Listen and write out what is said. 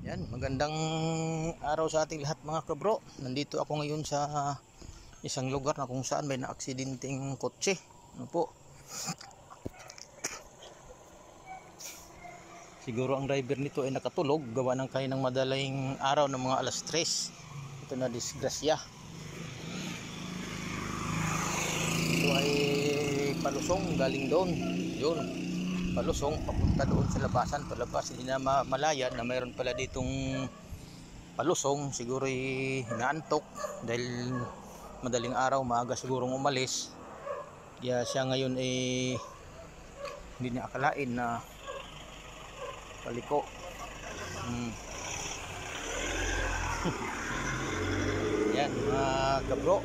Yan, magandang araw sa ating lahat mga kabro. Nandito ako ngayon sa isang lugar na kung saan may naaksidenteng kotse. Ano po? Siguro ang driver nito ay nakatulog gawa ng kaninang madaling araw ng mga alas 3. Ito na disgrasya. Ito ay palusong galing doon. Yun. Palusong papunta doon sa labasan, palabas, hindi na malaya na mayroon pala ditong palusong. Siguro hinaantok dahil madaling araw, maaga sigurong umalis, kaya siya ngayon hindi niya akalain na paliko. Yan mga kabro.